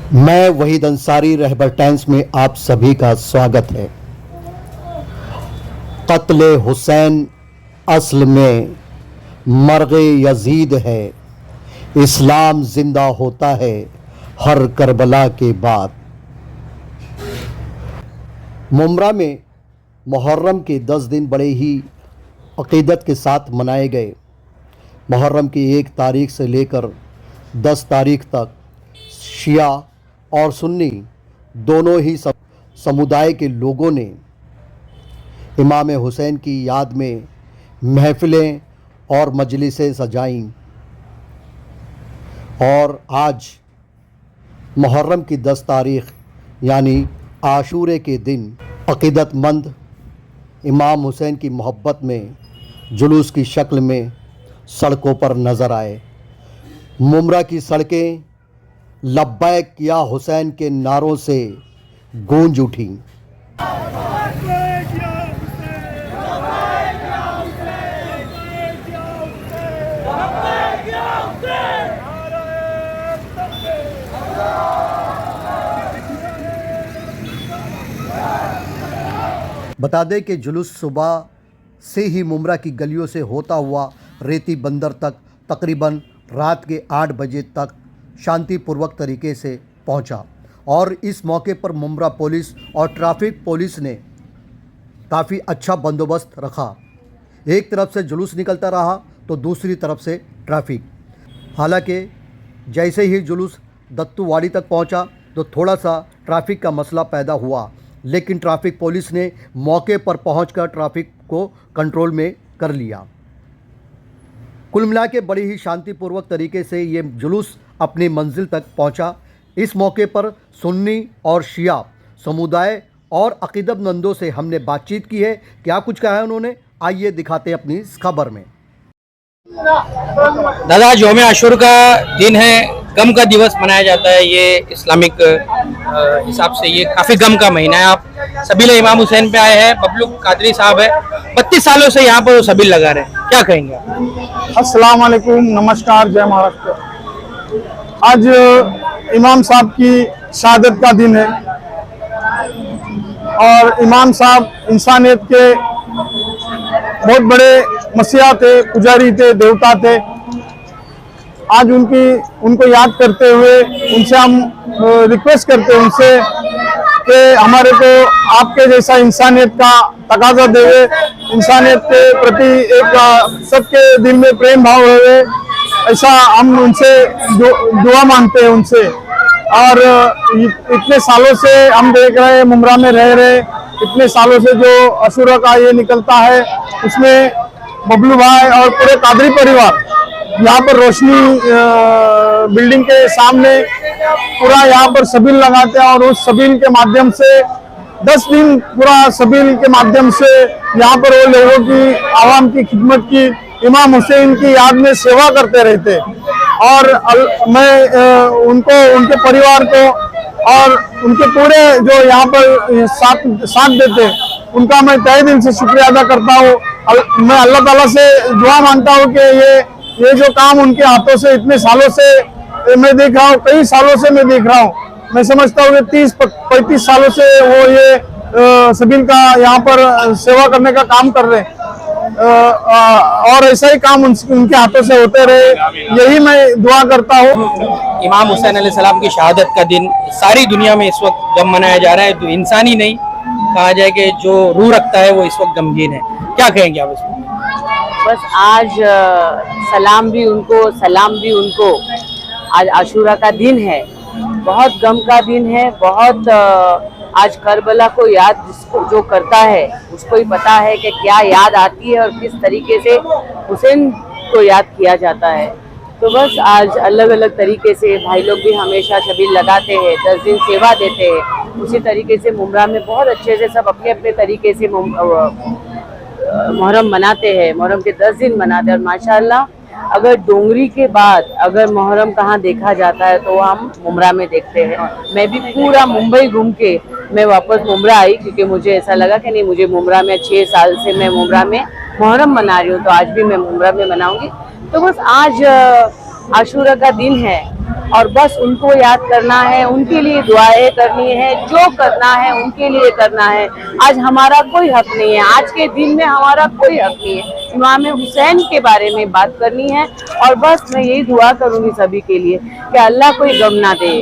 मैं वहीद अंसारी रहबर टाइम्स में आप सभी का स्वागत है। कत्ल हुसैन असल में मर्गे यजीद है। इस्लाम जिंदा होता है हर करबला के बाद। मुमरा में मुहर्रम के 10 दिन बड़े ही अक़ीदत के साथ मनाए गए। मुहर्रम की 1 तारीख से लेकर 10 तारीख तक शिया और सुन्नी दोनों ही समुदाय के लोगों ने इमाम हुसैन की याद में महफ़िलें और मजलिसें सजाईं। और आज मुहर्रम की 10 तारीख़ यानी आशूरे के दिन अक़ीदतमंद इमाम हुसैन की मोहब्बत में जुलूस की शक्ल में सड़कों पर नज़र आए। मुमरा की सड़कें लब्बैक या हुसैन के नारों से गूंज उठी। बता दें कि जुलूस सुबह से ही मुमरा की गलियों से होता हुआ रेती बंदर तक तकरीबन रात के 8 बजे तक शांतिपूर्वक तरीके से पहुंचा। और इस मौके पर मुमरा पुलिस और ट्रैफिक पुलिस ने काफ़ी अच्छा बंदोबस्त रखा। एक तरफ से जुलूस निकलता रहा तो दूसरी तरफ से ट्रैफिक। हालांकि जैसे ही जुलूस दत्तूवाड़ी तक पहुंचा तो थोड़ा सा ट्रैफिक का मसला पैदा हुआ, लेकिन ट्रैफिक पुलिस ने मौके पर पहुंचकर ट्रैफिक को कंट्रोल में कर लिया। कुल मिला के बड़ी ही शांतिपूर्वक तरीके से ये जुलूस अपनी मंजिल तक पहुंचा। इस मौके पर सुन्नी और शिया समुदाय और अक़ीदतमंदों से हमने बातचीत की है। क्या कुछ कहा है उन्होंने, आइए दिखाते हैं अपनी इस खबर में। दादा, यौम आशूर का दिन है, गम का दिवस मनाया जाता है। ये इस्लामिक हिसाब से ये काफ़ी गम का महीना है। आप सबील इमाम हुसैन पे आए हैं। बबलू कादरी साहब है, 32 सालों से यहाँ पर वो सबील लगा रहे हैं, क्या कहेंगे आप? अस्सलाम वालेकुम, नमस्कार, जय महाराष्ट्र। आज इमाम साहब की शहादत का दिन है और इमाम साहब इंसानियत के बहुत बड़े मसीहा थे, पुजारी थे, देवता थे। आज उनको याद करते हुए उनसे हम रिक्वेस्ट करते हैं उनसे कि हमारे को आपके जैसा इंसानियत का तकाजा देवे, इंसानियत के प्रति एक सबके दिल में प्रेम भाव रहे, ऐसा हम उनसे दुआ मांगते हैं उनसे। और इतने सालों से हम देख रहे हैं, मुमरा में रह रहे, इतने सालों से जो आशूरा का ये निकलता है उसमें बबलू भाई और पूरे कादरी परिवार यहाँ पर रोशनी बिल्डिंग के सामने पूरा यहाँ पर सबील लगाते हैं और उस सबील के माध्यम से 10 दिन पूरा सबील के माध्यम से यहाँ पर वो लोगों की, आवाम की खिदमत की, इमाम हुसैन की याद में सेवा करते रहते। और मैं उनको, उनके परिवार को और उनके पूरे जो यहाँ पर साथ देते, उनका मैं तहे दिल से शुक्रिया अदा करता हूँ। मैं अल्लाह ताला से दुआ मांगता हूँ कि ये जो काम उनके हाथों से इतने सालों से मैं देख रहा हूँ, कई सालों से मैं देख रहा हूँ, मैं समझता हूँ कि 30-35 सालों से वो ये सबील का यहाँ पर सेवा करने का काम कर रहे हैं। और ऐसा ही काम उनके हाथों से होते रहे, यही मैं दुआ करता हूँ। इमाम हुसैन अलैहिस्सलाम की शहादत का दिन सारी दुनिया में इस वक्त गम मनाया जा रहा है। तो इंसानी नहीं कहा जाए कि जो रूह रखता है वो इस वक्त गमगीन है, क्या कहेंगे आप इसमें? बस आज सलाम भी उनको। आज आशूरा का दिन है, बहुत गम का दिन है। बहुत आज करबला को याद जिसको जो करता है उसको ही पता है कि क्या याद आती है और किस तरीके से हुसैन को याद किया जाता है। तो बस आज अलग अलग तरीके से भाई लोग भी हमेशा सबील लगाते हैं, 10 दिन सेवा देते हैं। उसी तरीके से मुमरा में बहुत अच्छे से सब अपने अपने तरीके से मुहर्रम मनाते हैं, मुहर्रम के 10 दिन मनाते हैं। और माशाअल्लाह अगर डोंगरी के बाद अगर मुहर्रम कहाँ देखा जाता है तो हम मुमरा में देखते हैं। मैं भी पूरा मुंबई घूम के मैं वापस मुमरा आई, क्योंकि मुझे ऐसा लगा कि नहीं, मुझे मुमरा में 6 साल से मैं मुमरा में मुहर्रम मना रही हूँ, तो आज भी मैं मुमरा में मनाऊंगी। तो बस आज आशूरा का दिन है और बस उनको याद करना है, उनके लिए दुआएं करनी है, जो करना है उनके लिए करना है। आज हमारा कोई हक नहीं है, आज के दिन में हमारा कोई हक नहीं है। इमाम हुसैन के बारे में बात करनी है और बस मैं यही दुआ करूंगी सभी के लिए कि अल्लाह कोई गम ना दे,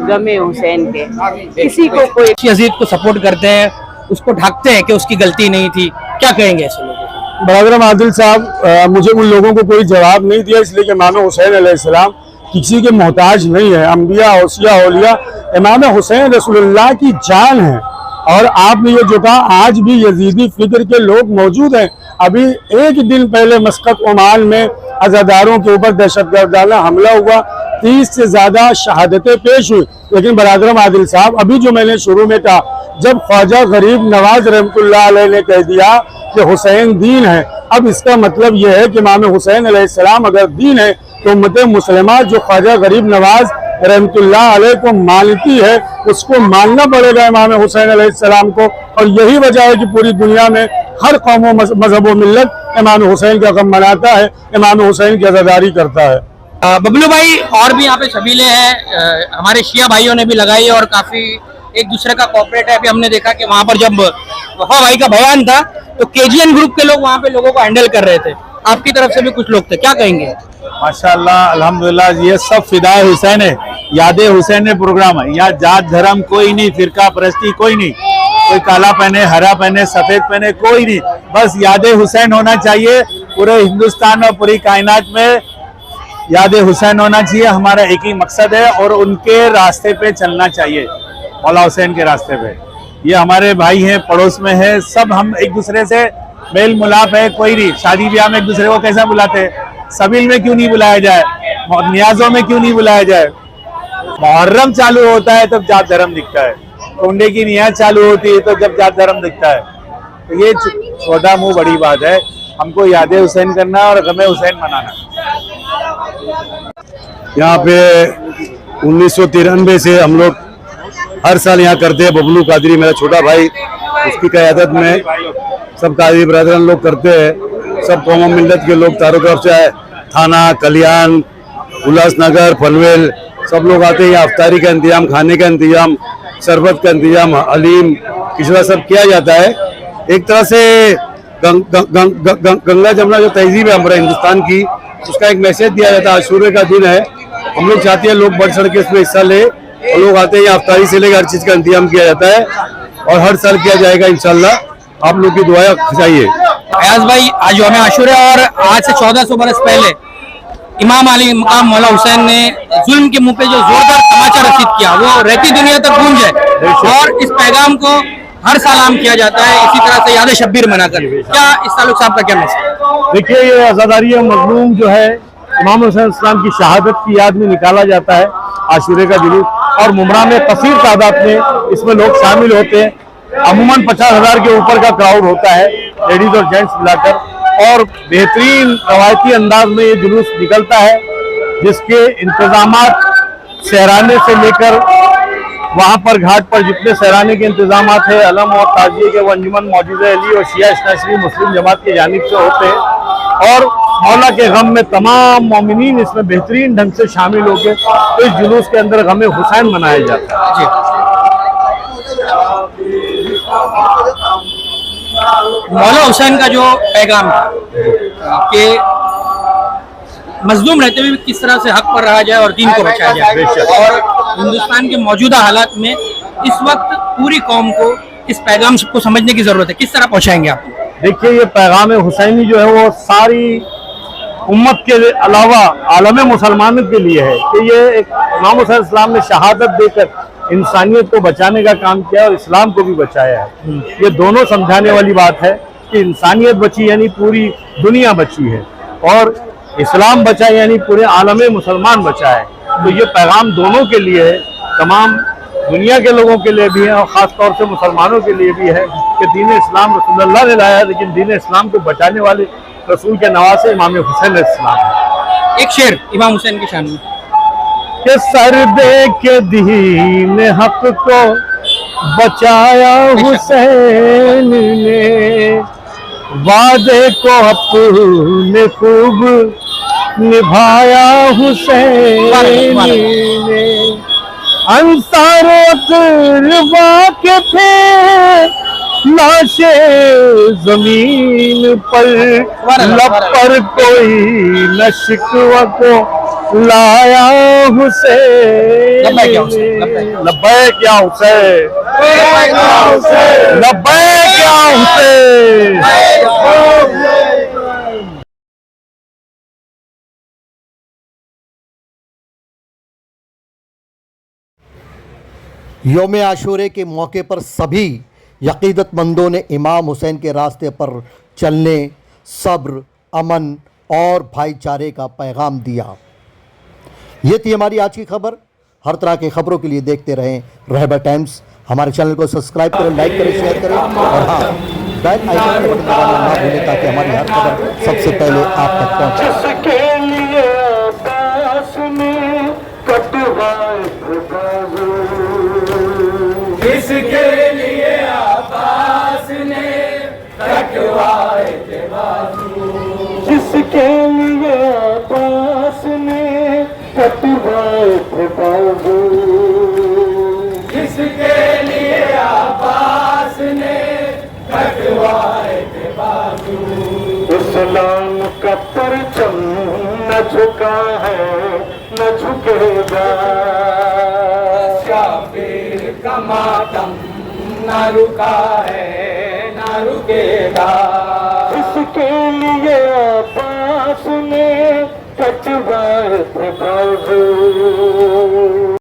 गमे हुसैन के, किसी को कोई यजीद को सपोर्ट करते हैं, उसको ढाकते हैं कि उसकी गलती नहीं थी, क्या कहेंगे ऐसे लोगों को? बरादर आदिल साहब, मुझे उन लोगों को कोई जवाब नहीं दिया, इसलिए कि इमाम हुसैन अलैहिस्सलाम किसी के मोहताज नहीं है। अम्बिया, औसिया, औलिया इमाम हुसैन रसूलुल्लाह की जान है। और आपने ये जो कहा, आज भी यजीदी फिक्र के लोग मौजूद हैं। अभी एक दिन पहले मस्कत ओमान में अज़ादारों के ऊपर दहशतगर्दाना हमला हुआ, 30 से ज्यादा शहादतें पेश हुई। लेकिन बरादर आदिल साहब, अभी जो मैंने शुरू में कहा, जब ख्वाजा गरीब नवाज रहमतुल्लाह अलैह ने कह दिया कि हुसैन दीन है, अब इसका मतलब यह है कि इमाम हुसैन अलैहिस्सलाम अगर दीन है तो उम्मत मुस्लिमा जो ख्वाजा गरीब नवाज रहमतुल्लाह अलैह को मानती है, उसको मानना पड़ेगा इमाम हुसैन अलैहिस्सलाम को। और यही वजह है कि पूरी दुनिया में हर कौम मजहब व मिल्लत इमाम हुसैन का गम मनाता है, इमाम हुसैन की अज़ादारी करता है। बबलू भाई, और भी यहाँ पे सबीले हैं, हमारे शिया भाइयों ने भी लगाई और काफी एक दूसरे का कोऑपरेट है। अभी हमने देखा कि वहाँ पर जब वफा भाई का बयान था तो केजीएन ग्रुप के लोग वहाँ पे लोगों को हैंडल कर रहे थे, आपकी तरफ से भी कुछ लोग थे, क्या कहेंगे? माशाल्लाह, अल्हम्दुलिल्लाह, ये सब फिदाए हुसैन है, यादे हुसैन है प्रोग्राम है। यहाँ जात धर्म कोई नहीं, फिरका परस्ती कोई नहीं, कोई काला पहने, हरा पहने, सफेद पहने, कोई नहीं, बस यादे हुसैन होना चाहिए। पूरे हिंदुस्तान और पूरी कायनात में यादे हुसैन होना चाहिए, हमारा एक ही मकसद है और उनके रास्ते पे चलना चाहिए, मौला हुसैन के रास्ते पे। ये हमारे भाई हैं, पड़ोस में है, सब हम एक दूसरे से मेल मुलाप है, कोई नहीं। शादी ब्याह में एक दूसरे को कैसा बुलाते हैं, सबील में क्यों नहीं बुलाया जाए, नियाजों में क्यों नहीं बुलाया जाए। मुहर्रम चालू होता है तब जात धर्म दिखता है, टोंडे की नियाज चालू होती है तो जब जात धर्म दिखता है। तो ये छोटा मुंह बड़ी बात है, हमको याद हुसैन करना और गमे हुसैन मनाना। यहाँ पे 1993 से हम लोग हर साल यहाँ करते हैं। बबलू कादरी मेरा छोटा भाई, उसकी क़यादत में सब कादरी बरादरान लोग करते हैं। सब कौम मिल्लत के लोग चारों तरफ से आए, थाना, कल्याण, उल्लासनगर, पनवेल, सब लोग आते हैं। यहाँ अफ्तारी का इंतजाम, खाने का इंतजाम, शरबत का इंतजाम, हलीम, किचड़ा सब किया जाता है। एक तरह से गंगा जमुना जो तहजीब है हमारे हिंदुस्तान की, उसका एक मैसेज दिया जाता है। आशूरे का दिन है, हम लोग चाहते हैं लोग बढ़ चढ़ के इसमें हिस्सा ले, और लोग आते हैं। यहाँ अफ्तारी से लेकर हर चीज़ का इंतजाम किया जाता है और हर साल किया जाएगा इंशाल्लाह। आप लोग की दुआएं चाहिए। अयाज भाई, आज यौम आशूरा और आज से 1400 बरस पहले इमाम अली मकाम मौला हुसैन ने जुल्म के मुंह पे जो जोरदार तमाचा रसीद किया, वो रहती दुनिया तक गूंज है और इस पैगाम को हर साल आम किया जाता है। इसी तरह से याद शब्बीर मनाकर, क्या इस ताल्लुक साहब का क्या मैसेज? देखिए, ये आज़ादारी मजलूम जो है इमाम हुसैन इस्लाम की शहादत की याद में निकाला जाता है आशूरे का जुलूस, और मुमरा में कसीर तादाद में इसमें लोग शामिल होते हैं। अमूमन 50,000 के ऊपर का क्राउड होता है, लेडीज और जेंट्स मिलाकर, और बेहतरीन रवायती अंदाज में ये जुलूस निकलता है, जिसके इंतजामात सहराने से लेकर वहाँ पर घाट पर जितने सहराने के इंतजामात है, अलम और ताजिए के, वो अंजुमन मौजूद अली और शिया इस्लामी मुस्लिम जमात की जानिब से होते हैं। और मौला के गम में तमाम मोमिनीन इसमें बेहतरीन ढंग से शामिल होकर तो इस जुलूस के अंदर गमे हुसैन मनाया जाता है। मौला हुसैन का जो पैगाम कि मजलूम रहते हुए भी किस तरह से हक पर रहा जाए और दीन को बचाया जाए, और हिंदुस्तान के मौजूदा हालात में इस वक्त पूरी कौम को इस पैगाम को समझने की जरूरत है, किस तरह पहुंचाएंगे आप? देखिए, ये पैगाम हुसैनी जो है वो सारी उम्मत के अलावा आलम मुसलमानों के लिए है कि ये एक इमाम हुसैन इस्लाम ने शहादत देकर इंसानियत को बचाने का काम किया और इस्लाम को भी बचाया है। ये दोनों समझाने वाली बात है कि इंसानियत बची यानी पूरी दुनिया बची है, और इस्लाम बचा यानी पूरे आलम मुसलमान बचा है। तो ये पैगाम दोनों के लिए है, तमाम दुनिया के लोगों के लिए भी है और ख़ास तौर से मुसलमानों के लिए भी है कि दीन इस्लाम रसूलुल्लाह ने लाया, लेकिन दीन इस्लाम को बचाने वाले रसूल के नवासे इमाम हुसैन इस्लाम है। एक शेर इमाम हुसैन की शान में कि सर दे के दीन हक को बचाया हुसैन ने, वादे को अपने खूब निभाया हुसैन ने। अंसार अकरबा के थे लाशे जमीन पर, लब पर कोई न शिकवा को लाया हुसैन। लब्बैक या हुसैन, लब्बैक या हुसैन, लब्बैक या हुसैन। यौम आशूरे के मौके पर सभी यकीदतमंदों ने इमाम हुसैन के रास्ते पर चलने, सब्र, अमन और भाईचारे का पैगाम दिया। ये थी हमारी आज की खबर। हर तरह की खबरों के लिए देखते रहें रहबर टाइम्स। हमारे चैनल को सब्सक्राइब करें, लाइक करें, शेयर करें और हाँ, बेल आइकन का बटन दबाना ना भूलें ताकि हमारी हर खबर सबसे पहले आप तक पहुंचे। जिसके लिए अब्बास ने कटवाए थे बाजू, इसके लिए अब्बास ने कटवाए थे बाजू, जिसके लिए अब्बास ने कटवाए थे बाजू, इसके लिए अब्बास ने कटवाए थे बाजू। इस्लाम का परचम न झुका है न झुकेगा, काफिर का मातम न रुका है न रुकेगा। इसके लिए अब्बास ने कटवाए थे बाजू।